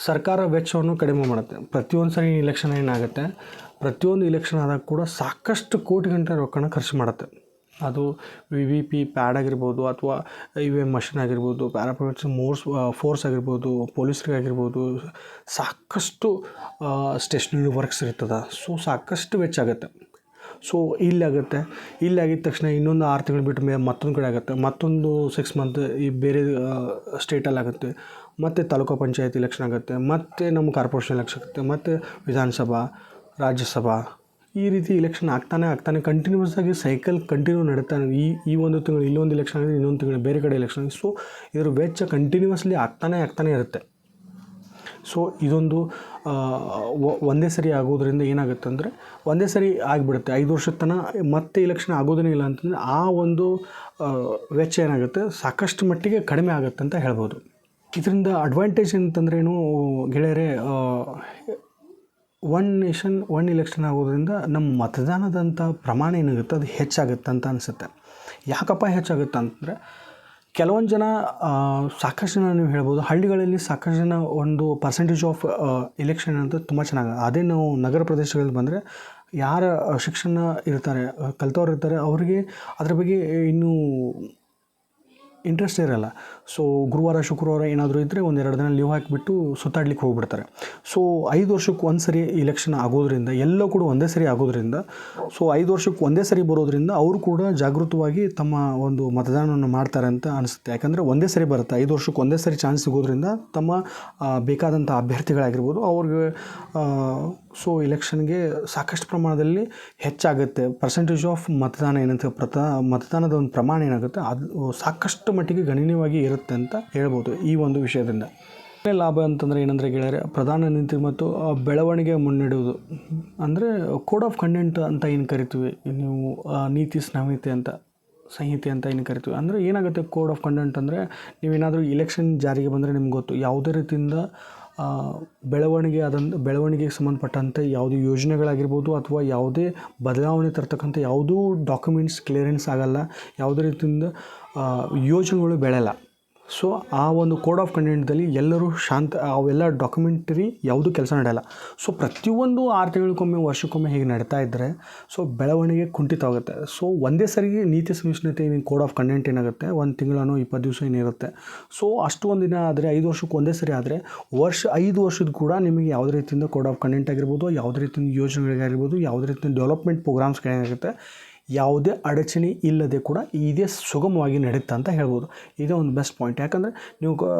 ಸರ್ಕಾರ ವೆಚ್ಚವನ್ನು ಕಡಿಮೆ ಮಾಡುತ್ತೆ. ಪ್ರತಿಯೊಂದು ಸರಿ ಎಲೆಕ್ಷನ್ ಏನಾಗುತ್ತೆ, ಪ್ರತಿಯೊಂದು ಎಲೆಕ್ಷನ್ ಆದಾಗ ಕೂಡ ಸಾಕಷ್ಟು ಕೋಟಿಗಂಟಲೆ ರೊಕ್ಕನ ಖರ್ಚು ಮಾಡುತ್ತೆ. ಅದು VVP ಪ್ಯಾಡ್ ಆಗಿರ್ಬೋದು, ಅಥವಾ EVM ಮಷಿನ್ ಆಗಿರ್ಬೋದು, ಪ್ಯಾರಾಮಿಲಿಟರಿ ಫೋರ್ಸ್ ಆಗಿರ್ಬೋದು, ಪೊಲೀಸರಿಗಾಗಿರ್ಬೋದು, ಸಾಕಷ್ಟು ಸ್ಟೇಷನರಿ ವರ್ಕ್ಸ್ ಇರ್ತದೆ. ಸೊ ಸಾಕಷ್ಟು ವೆಚ್ಚ ಆಗುತ್ತೆ. ಸೊ ಇಲ್ಲಿ ಆಗಿದ ತಕ್ಷಣ ಇನ್ನೊಂದು 6 ತಿಂಗಳು ಬಿಟ್ಟ ಮೇಲೆ ಮತ್ತೊಂದು ಕಡೆ ಆಗುತ್ತೆ, ಮತ್ತೊಂದು 6 ಮಂತ್ ಈ ಬೇರೆ ಸ್ಟೇಟಲ್ಲಿ ಆಗುತ್ತೆ, ಮತ್ತು ತಾಲೂಕು ಪಂಚಾಯತ್ ಎಲೆಕ್ಷನ್ ಆಗುತ್ತೆ, ಮತ್ತು ನಮ್ಮ ಕಾರ್ಪೊರೇಷನ್ ಎಲೆಕ್ಷನ್ ಆಗುತ್ತೆ, ಮತ್ತು ವಿಧಾನಸಭಾ, ರಾಜ್ಯಸಭಾ, ಈ ರೀತಿ ಎಲೆಕ್ಷನ್ ಆಗ್ತಾನೆ ಕಂಟಿನ್ಯೂಸ್ ಆಗಿ ಸೈಕಲ್ ಕಂಟಿನ್ಯೂ ನಡೀತಾನೆ. ಈ ಒಂದು ತಿಂಗಳು ಇಲ್ಲೊಂದು ಎಲೆಕ್ಷನ್ ಆಗಿದೆ, ಇನ್ನೊಂದು ತಿಂಗಳು ಬೇರೆ ಕಡೆ ಎಲೆಕ್ಷನ್ ಆಗಿದೆ. ಸೊ ಇದರ ವೆಚ್ಚ ಕಂಟಿನ್ಯೂಸ್ಲಿ ಆಗ್ತಾನೆ ಇರುತ್ತೆ. ಸೊ ಇದೊಂದು ಒಂದೇ ಸರಿ ಆಗೋದ್ರಿಂದ ಏನಾಗುತ್ತೆ ಅಂದರೆ ಒಂದೇ ಸರಿ ಆಗಿಬಿಡುತ್ತೆ. 5 ವರ್ಷದ ತನಕ ಮತ್ತೆ ಎಲೆಕ್ಷನ್ ಆಗೋದೇ ಇಲ್ಲ ಅಂತಂದರೆ ಆ ಒಂದು ವೆಚ್ಚ ಏನಾಗುತ್ತೆ ಸಾಕಷ್ಟು ಮಟ್ಟಿಗೆ ಕಡಿಮೆ ಆಗುತ್ತೆ ಅಂತ ಹೇಳ್ಬೋದು. ಇದರಿಂದ ಅಡ್ವಾಂಟೇಜ್ ಅಂತಂದ್ರೇನು ಗೆಳೆಯರೆ, ಒನ್ ನೇಷನ್ ಒನ್ ಎಲೆಕ್ಷನ್ ಆಗೋದ್ರಿಂದ ನಮ್ಮ ಮತದಾನದಂಥ ಪ್ರಮಾಣ ಏನಾಗುತ್ತೆ ಅದು ಹೆಚ್ಚಾಗುತ್ತೆ ಅಂತ ಅನಿಸುತ್ತೆ. ಯಾಕಪ್ಪ ಹೆಚ್ಚಾಗುತ್ತೆ ಅಂತಂದರೆ ಕೆಲವೊಂದು ಜನ, ಸಾಕಷ್ಟು ಜನ ನೀವು ಹೇಳ್ಬೋದು, ಹಳ್ಳಿಗಳಲ್ಲಿ ಸಾಕಷ್ಟು ಜನ ಒಂದು ಪರ್ಸೆಂಟೇಜ್ ಆಫ್ ಎಲೆಕ್ಷನ್ ಅಂತ ತುಂಬ ಚೆನ್ನಾಗಿ. ಅದೇ ನಾವು ನಗರ ಪ್ರದೇಶಗಳಲ್ಲಿ ಬಂದರೆ ಯಾರ ಶಿಕ್ಷಣ ಇರ್ತಾರೆ, ಕಲಿತವ್ರು ಇರ್ತಾರೆ, ಅವರಿಗೆ ಅದ್ರ ಬಗ್ಗೆ ಇನ್ನೂ ಇಂಟ್ರೆಸ್ಟ್ ಇರೋಲ್ಲ. ಸೊ ಗುರುವಾರ ಶುಕ್ರವಾರ ಏನಾದರೂ ಇದ್ದರೆ 1-2 ದಿನ ಲೀವ್ ಹಾಕಿಬಿಟ್ಟು ಸುತ್ತಾಡ್ಲಿಕ್ಕೆ ಹೋಗ್ಬಿಡ್ತಾರೆ. ಸೊ 5 ವರ್ಷಕ್ಕೆ ಒಂದು ಸರಿ ಎಲೆಕ್ಷನ್ ಆಗೋದ್ರಿಂದ ಎಲ್ಲ ಕೂಡ ಒಂದೇ ಸರಿ ಆಗೋದ್ರಿಂದ, ಸೊ 5 ವರ್ಷಕ್ಕೆ ಒಂದೇ ಸರಿ ಬರೋದ್ರಿಂದ ಅವರು ಕೂಡ ಜಾಗೃತವಾಗಿ ತಮ್ಮ ಒಂದು ಮತದಾನವನ್ನು ಮಾಡ್ತಾರೆ ಅಂತ ಅನಿಸುತ್ತೆ. ಯಾಕಂದರೆ ಒಂದೇ ಸರಿ ಬರುತ್ತೆ, 5 ವರ್ಷಕ್ಕೆ ಒಂದೇ ಸರಿ ಚಾನ್ಸ್ ಸಿಗೋದ್ರಿಂದ ತಮ್ಮ ಬೇಕಾದಂಥ ಅಭ್ಯರ್ಥಿಗಳಾಗಿರ್ಬೋದು ಅವ್ರಿಗೆ ಸೊ ಎಲೆಕ್ಷನ್ಗೆ ಸಾಕಷ್ಟು ಪ್ರಮಾಣದಲ್ಲಿ ಹೆಚ್ಚಾಗುತ್ತೆ. ಪರ್ಸೆಂಟೇಜ್ ಆಫ್ ಮತದಾನ ಏನಂತ ಮತದಾನದ ಒಂದು ಪ್ರಮಾಣ ಏನಾಗುತ್ತೆ ಅದು ಸಾಕಷ್ಟು ಮಟ್ಟಿಗೆ ಗಣನೀಯವಾಗಿ ಇರುತ್ತೆ ಅಂತ ಹೇಳ್ಬೋದು ಈ ಒಂದು ವಿಷಯದಿಂದ. ಲಾಭ ಅಂತಂದರೆ ಏನಂದರೆ ಗೆಳೆಯರೆ, ಪ್ರಧಾನ ನೀತಿ ಮತ್ತು ಬೆಳವಣಿಗೆ ಮುನ್ನಡೆಯುವುದು ಅಂದರೆ ಕೋಡ್ ಆಫ್ ಕಂಡಕ್ಟ್ ಅಂತ ಏನು ಕರಿತೀವಿ, ನೀವು ನೀತಿ ಸಂಹಿತೆ ಅಂತ ಏನು ಕರಿತೀವಿ. ಅಂದರೆ ಏನಾಗುತ್ತೆ ಕೋಡ್ ಆಫ್ ಕಂಡಕ್ಟ್ ಅಂದರೆ, ನೀವೇನಾದರೂ ಎಲೆಕ್ಷನ್ ಜಾರಿಗೆ ಬಂದರೆ ನಿಮ್ಗೆ ಗೊತ್ತು ಯಾವುದೇ ರೀತಿಯಿಂದ ಬೆಳವಣಿಗೆಗೆ ಸಂಬಂಧಪಟ್ಟಂತೆ ಯಾವುದೇ ಯೋಜನೆಗಳಾಗಿರ್ಬೋದು ಅಥವಾ ಯಾವುದೇ ಬದಲಾವಣೆ ತರ್ತಕ್ಕಂಥ ಯಾವುದೂ ಡಾಕ್ಯುಮೆಂಟ್ಸ್ ಕ್ಲಿಯರೆನ್ಸ್ ಆಗಲ್ಲ, ಯಾವುದೇ ರೀತಿಯಿಂದ ಯೋಜನೆಗಳು ಬೆಳೆಯಲ್ಲ. ಸೊ ಆ ಒಂದು ಕೋಡ್ ಆಫ್ ಕಂಡಕ್ಟ್ದಲ್ಲಿ ಎಲ್ಲರೂ ಶಾಂತ, ಅವೆಲ್ಲ ಡಾಕ್ಯುಮೆಂಟರಿ ಯಾವುದೂ ಕೆಲಸ ನಡೆಯಲ್ಲ. ಸೊ ಪ್ರತಿಯೊಂದು 6 ತಿಂಗಳಿಗೊಮ್ಮೆ ವರ್ಷಕ್ಕೊಮ್ಮೆ ಹೀಗೆ ನಡೀತಾ ಇದ್ದರೆ ಸೊ ಬೆಳವಣಿಗೆ ಕುಂಠಿತವಾಗುತ್ತೆ. ಸೊ ಒಂದೇ ಸರಿಗೆ ನೀತಿ ಸಂಹಿತೆ ಕೋಡ್ ಆಫ್ ಕಂಡಕ್ಟ್ ಏನಾಗುತ್ತೆ, 1 ತಿಂಗಳೋ 20 ದಿವಸ ಏನಿರುತ್ತೆ. ಸೊ ಅಷ್ಟು ಒಂದು ದಿನ ಆದರೆ 5 ವರ್ಷಕ್ಕೆ ಒಂದೇ ಸರಿ ಆದರೆ 5 ವರ್ಷದ ಕೂಡ ನಿಮಗೆ ಯಾವುದೇ ರೀತಿಯಿಂದ ಕೋಡ್ ಆಫ್ ಕಂಡಕ್ಟ್ ಆಗಿರ್ಬೋದು, ಯಾವುದೇ ರೀತಿಯಿಂದ ಯೋಜನೆಗಳಿಗಾಗಿರ್ಬೋದು, ಯಾವುದೇ ರೀತಿಯ ಡೆವಲಪ್ಮೆಂಟ್ ಪ್ರೋಗ್ರಾಮ್ಸ್ಗಳೇನಾಗುತ್ತೆ ಯಾವುದೇ ಅಡಚಣೆ ಇಲ್ಲದೆ ಕೂಡ ಇದೇ ಸುಗಮವಾಗಿ ನಡೆಯುತ್ತೆ ಅಂತ ಹೇಳ್ಬೋದು. ಇದೇ ಒಂದು ಬೆಸ್ಟ್ ಪಾಯಿಂಟ್. ಯಾಕಂದರೆ ನೀವು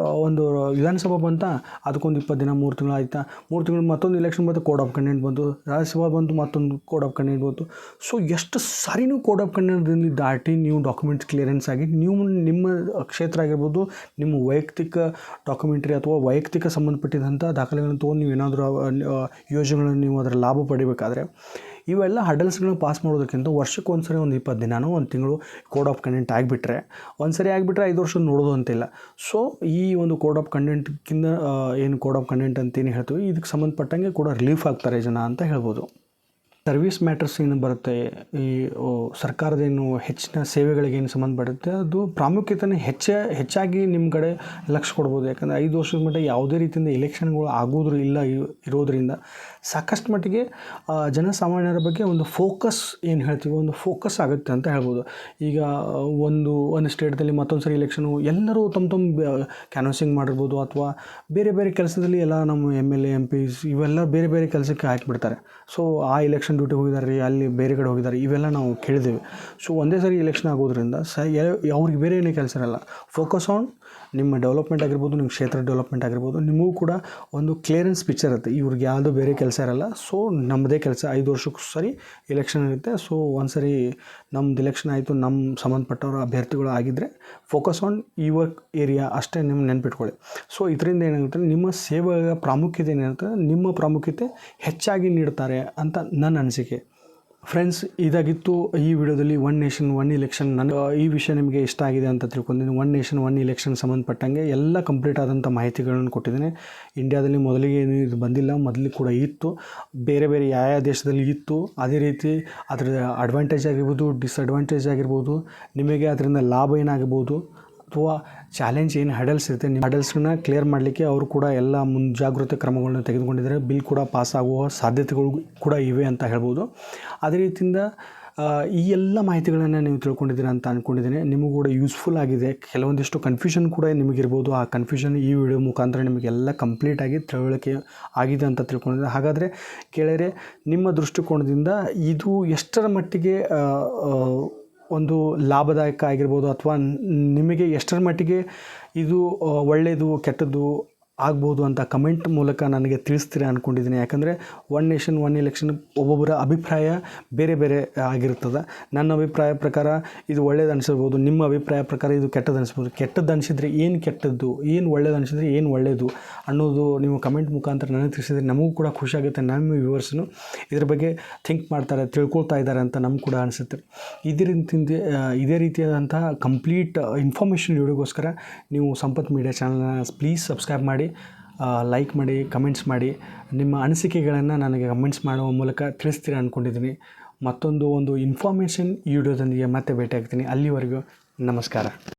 ಒಂದು ವಿಧಾನಸಭಾ ಬಂತ ಅದಕ್ಕೊಂದು 20 ದಿನ 3 ತಿಂಗಳು ಆಯಿತಾ, 3 ತಿಂಗಳು ಮತ್ತೊಂದು ಎಲೆಕ್ಷನ್ ಬಂತು, ಕೋಡ್ ಆಫ್ ಕಂಡಕ್ಟ್ ಬಂತು, ರಾಜ್ಯಸಭಾ ಬಂತು, ಮತ್ತೊಂದು ಕೋಡ್ ಆಫ್ ಕಂಡಕ್ಟ್ ಬಂತು. ಸೊ ಎಷ್ಟು ಸಾರಿ ನೀವು ಕೋಡ್ ಆಫ್ ಕಂಡಕ್ಟ್ದಲ್ಲಿ ದಾಟಿ ನೀವು ಡಾಕ್ಯುಮೆಂಟ್ಸ್ ಕ್ಲಿಯರೆನ್ಸ್ ಆಗಿ ನೀವು ನಿಮ್ಮ ಕ್ಷೇತ್ರ ಆಗಿರ್ಬೋದು, ನಿಮ್ಮ ವೈಯಕ್ತಿಕ ಡಾಕ್ಯುಮೆಂಟ್ರಿ ಅಥವಾ ವೈಯಕ್ತಿಕ ಸಂಬಂಧಪಟ್ಟಿದಂಥ ದಾಖಲೆಗಳನ್ನು ತೊಗೊಂಡು ನೀವು ಏನಾದರೂ ಯೋಜನೆಗಳನ್ನು ನೀವು ಅದರ ಲಾಭ ಪಡಿಬೇಕಾದ್ರೆ ಇವೆಲ್ಲ ಹಡಲ್ಸ್ಗಳನ್ನ ಪಾಸ್ ಮಾಡೋದಕ್ಕಿಂತ ವರ್ಷಕ್ಕೆ ಒಂದು ಸರಿ ಒಂದು 20 ದಿನನೋ 1 ತಿಂಗಳು ಕೋಡ್ ಆಫ್ ಕಂಡಕ್ಟ್ ಆಗಿಬಿಟ್ರೆ, ಒಂದು ಸರಿ ಆಗಿಬಿಟ್ರೆ 5 ವರ್ಷ ನೋಡೋದು ಅಂತಿಲ್ಲ. ಸೊ ಈ ಒಂದು ಕೋಡ್ ಆಫ್ ಕಂಡಕ್ಟ್ಗಿಂತ ಏನು ಕೋಡ್ ಆಫ್ ಕಂಡಕ್ಟ್ ಅಂತೇನು ಹೇಳ್ತೀವಿ, ಇದಕ್ಕೆ ಸಂಬಂಧಪಟ್ಟಂಗೆ ಕೂಡ ರಿಲೀಫ್ ಆಗ್ತಾರೆ ಜನ ಅಂತ ಹೇಳ್ಬೋದು. ಸರ್ವಿಸ್ ಮ್ಯಾಟರ್ಸ್ ಏನು ಬರುತ್ತೆ, ಈ ಸರ್ಕಾರದೇನು ಹೆಚ್ಚಿನ ಸೇವೆಗಳಿಗೇನು ಸಂಬಂಧಪಡುತ್ತೆ ಅದು ಪ್ರಾಮುಖ್ಯತೆನೇ ಹೆಚ್ಚಾಗಿ ನಿಮ್ಮ ಕಡೆ ಲಕ್ಷ್ಯ ಕೊಡ್ಬೋದು. ಯಾಕಂದರೆ 5 ವರ್ಷದ ಮಟ್ಟ ಯಾವುದೇ ರೀತಿಯಿಂದ ಎಲೆಕ್ಷನ್ಗಳು ಆಗೋದು ಇಲ್ಲ ಇರೋದರಿಂದ ಸಾಕಷ್ಟು ಮಟ್ಟಿಗೆ ಜನಸಾಮಾನ್ಯರ ಬಗ್ಗೆ ಒಂದು ಫೋಕಸ್ ಏನು ಹೇಳ್ತೀವಿ, ಒಂದು ಫೋಕಸ್ ಆಗುತ್ತೆ ಅಂತ ಹೇಳ್ಬೋದು. ಈಗ ಒಂದು ಸ್ಟೇಟ್ದಲ್ಲಿ ಮತ್ತೊಂದು ಸರಿ ಎಲೆಕ್ಷನು ಎಲ್ಲರೂ ತಮ್ಮ ಕ್ಯಾನ್ವಸಿಂಗ್ ಮಾಡಿರ್ಬೋದು, ಅಥವಾ ಬೇರೆ ಬೇರೆ ಕೆಲಸದಲ್ಲಿ ಎಲ್ಲ ನಮ್ಮ MLA MPs ಇವೆಲ್ಲ ಬೇರೆ ಬೇರೆ ಕೆಲಸಕ್ಕೆ ಹಾಕಿಬಿಡ್ತಾರೆ. ಸೊ ಆ ಎಲೆಕ್ಷನ್ ಡ್ಯೂಟಿ ಹೋಗಿದ್ದಾರೆ ರೀ, ಅಲ್ಲಿ ಬೇರೆ ಕಡೆ ಹೋಗಿದ್ದಾರೆ, ಇವೆಲ್ಲ ನಾವು ಕೇಳಿದ್ದೇವೆ. ಸೊ ಒಂದೇ ಸರಿ ಎಲೆಕ್ಷನ್ ಆಗೋದ್ರಿಂದ ಅವ್ರಿಗೆ ಬೇರೆ ಏನೇ ಕೆಲಸ ಇರಲ್ಲ. ಫೋಕಸ್ ಆನ್ ನಿಮ್ಮ ಡೆವಲಪ್ಮೆಂಟ್ ಆಗಿರ್ಬೋದು, ನಿಮ್ಮ ಕ್ಷೇತ್ರ ಡೆವಲಪ್ಮೆಂಟ್ ಆಗಿರ್ಬೋದು, ನಿಮಗೂ ಕೂಡ ಒಂದು ಕ್ಲಿಯರೆನ್ಸ್ ಪಿಕ್ಚರ್ ಇರುತ್ತೆ. ಇವ್ರಿಗೆ ಯಾವುದೂ ಬೇರೆ ಕೆಲಸ ಇರಲ್ಲ. ಸೊ ನಮ್ಮದೇ ಕೆಲಸ 5 ವರ್ಷಕ್ಕೂ ಸರಿ ಎಲೆಕ್ಷನ್ ಇರುತ್ತೆ. ಸೊ ಒಂದು ಸರಿ ನಮ್ಮದು ಎಲೆಕ್ಷನ್ ಆಯಿತು, ನಮ್ಮ ಸಂಬಂಧಪಟ್ಟವರು ಅಭ್ಯರ್ಥಿಗಳು ಆಗಿದ್ದರೆ ಫೋಕಸ್ ಆನ್ ಯುವರ್ ಏರಿಯಾ ಅಷ್ಟೇ ನಿಮ್ಮ ನೆನ್ಪಿಟ್ಕೊಳ್ಳಿ. ಸೊ ಇದರಿಂದ ಏನಾಗುತ್ತೆ, ನಿಮ್ಮ ಸೇವೆಯ ಪ್ರಾಮುಖ್ಯತೆ ಏನಿರುತ್ತೆ, ನಿಮ್ಮ ಪ್ರಾಮುಖ್ಯತೆ ಹೆಚ್ಚಾಗಿ ನೀಡ್ತಾರೆ ಅಂತ ನನ್ನ ಅನಿಸಿಕೆ. ಫ್ರೆಂಡ್ಸ್, ಇದಾಗಿತ್ತು ಈ ವಿಡಿಯೋದಲ್ಲಿ 1 ನೇಷನ್ 1 ಇಲೆಕ್ಷನ್. ಈ ವಿಷಯ ನಿಮಗೆ ಇಷ್ಟ ಆಗಿದೆ ಅಂತ ತಿಳ್ಕೊಂಡಿದ್ದೀನಿ. 1 ನೇಷನ್ 1 ಇಲೆಕ್ಷನ್ ಸಂಬಂಧಪಟ್ಟಂಗೆ ಎಲ್ಲ ಕಂಪ್ಲೀಟ್ ಆದಂಥ ಮಾಹಿತಿಗಳನ್ನು ಕೊಟ್ಟಿದ್ದೀನಿ. ಇಂಡಿಯಾದಲ್ಲಿ ಮೊದಲಿಗೆ ಏನು ಇದು ಬಂದಿಲ್ಲ, ಮೊದಲಿಗೆ ಕೂಡ ಇತ್ತು, ಬೇರೆ ಬೇರೆ ಯಾವ ದೇಶದಲ್ಲಿ ಇತ್ತು. ಅದೇ ರೀತಿ ಅದರ ಅಡ್ವಾಂಟೇಜ್ ಆಗಿರ್ಬೋದು, ಡಿಸ್ಅಡ್ವಾಂಟೇಜ್ ಆಗಿರ್ಬೋದು, ನಿಮಗೆ ಅದರಿಂದ ಲಾಭ ಏನಾಗಿರ್ಬೋದು ಅಥವಾ ಚಾಲೆಂಜ್ ಏನು ಹಡಲ್ಸ್ ಇರುತ್ತೆ, ನಿಮ್ಮ ಹಡಲ್ಸ್ನ ಕ್ಲಿಯರ್ ಮಾಡಲಿಕ್ಕೆ ಅವರು ಕೂಡ ಎಲ್ಲ ಮುಂಜಾಗ್ರತೆ ಕ್ರಮಗಳನ್ನ ತೆಗೆದುಕೊಂಡಿದ್ದಾರೆ. ಬಿಲ್ ಕೂಡ ಪಾಸ್ ಆಗುವ ಸಾಧ್ಯತೆಗಳು ಕೂಡ ಇವೆ ಅಂತ ಹೇಳ್ಬೋದು. ಅದೇ ರೀತಿಯಿಂದ ಈ ಎಲ್ಲ ಮಾಹಿತಿಗಳನ್ನು ನೀವು ತಿಳ್ಕೊಂಡಿದ್ದೀರಾ ಅಂತ ಅಂದ್ಕೊಂಡಿದ್ದೀನಿ. ನಿಮಗೂ ಕೂಡ ಯೂಸ್ಫುಲ್ ಆಗಿದೆ. ಕೆಲವೊಂದಿಷ್ಟು ಕನ್ಫ್ಯೂಷನ್ ಕೂಡ ನಿಮಗಿರ್ಬೋದು. ಆ ಕನ್ಫ್ಯೂಷನ್ ಈ ವಿಡಿಯೋ ಮುಖಾಂತರ ನಿಮಗೆಲ್ಲ ಕಂಪ್ಲೀಟಾಗಿ ತಿಳುವಳಿಕೆ ಆಗಿದೆ ಅಂತ ತಿಳ್ಕೊಂಡಿದ್ದೀನಿ. ಹಾಗಾದರೆ ಕೇಳಿದರೆ ನಿಮ್ಮ ದೃಷ್ಟಿಕೋನದಿಂದ ಇದು ಎಷ್ಟರ ಮಟ್ಟಿಗೆ ಒಂದು ಲಾಭದಾಯಕ ಆಗಿರ್ಬೋದು, ಅಥವಾ ನಿಮಗೆ ಎಷ್ಟರ ಮಟ್ಟಿಗೆ ಇದು ಒಳ್ಳೆಯದು ಕೆಟ್ಟದ್ದು ಆಗ್ಬೋದು ಅಂತ ಕಮೆಂಟ್ ಮೂಲಕ ನನಗೆ ತಿಳಿಸ್ತೀರಾ ಅಂದ್ಕೊಂಡಿದ್ದೀನಿ. ಯಾಕಂದರೆ 1 ನೇಷನ್ 1 ಇಲೆಕ್ಷನ್ ಒಬ್ಬೊಬ್ಬರ ಅಭಿಪ್ರಾಯ ಬೇರೆ ಬೇರೆ ಆಗಿರ್ತದೆ. ನನ್ನ ಅಭಿಪ್ರಾಯ ಪ್ರಕಾರ ಇದು ಒಳ್ಳೇದು ಅನಿಸಿರ್ಬೋದು, ನಿಮ್ಮ ಅಭಿಪ್ರಾಯ ಪ್ರಕಾರ ಇದು ಕೆಟ್ಟದ್ದು ಅನಿಸ್ಬೋದು. ಕೆಟ್ಟದ್ದು ಅನಿಸಿದರೆ ಏನು ಕೆಟ್ಟದ್ದು, ಏನು ಒಳ್ಳೇದು ಅನಿಸಿದರೆ ಏನು ಒಳ್ಳೆಯದು ಅನ್ನೋದು ನೀವು ಕಮೆಂಟ್ ಮುಖಾಂತರ ನನಗೆ ತಿಳಿಸಿದರೆ ನಮಗೂ ಕೂಡ ಖುಷಿಯಾಗುತ್ತೆ. ನಮ್ಮ ವ್ಯೂವರ್ಸ್ನು ಇದ್ರ ಬಗ್ಗೆ ಥಿಂಕ್ ಮಾಡ್ತಾರೆ, ತಿಳ್ಕೊಳ್ತಾ ಇದ್ದಾರೆ ಅಂತ ನಮ್ಗೆ ಕೂಡ ಅನಿಸುತ್ತೆ. ಇದೇ ರೀತಿಯಾದಂತಹ ಕಂಪ್ಲೀಟ್ ಇನ್ಫಾರ್ಮೇಷನ್ ವಿಡಿಯೋಗೋಸ್ಕರ ನೀವು ಸಂಪತ್ ಮೀಡಿಯಾ ಚಾನಲ್ನ ಪ್ಲೀಸ್ ಸಬ್ಸ್ಕ್ರೈಬ್ ಮಾಡಿ, ಲೈಕ್ ಮಾಡಿ, ಕಮೆಂಟ್ಸ್ ಮಾಡಿ. ನಿಮ್ಮ ಅನಿಸಿಕೆಗಳನ್ನು ನನಗೆ ಕಮೆಂಟ್ಸ್ ಮಾಡುವ ಮೂಲಕ ತಿಳಿಸ್ತೀರ ಅಂದ್ಕೊಂಡಿದ್ದೀನಿ. ಮತ್ತೊಂದು ಇನ್ಫಾರ್ಮೇಷನ್ ವಿಡಿಯೋದೊಂದಿಗೆ ಮತ್ತೆ ಭೇಟಿ ಆಗ್ತೀನಿ. ಅಲ್ಲಿವರೆಗೂ ನಮಸ್ಕಾರ.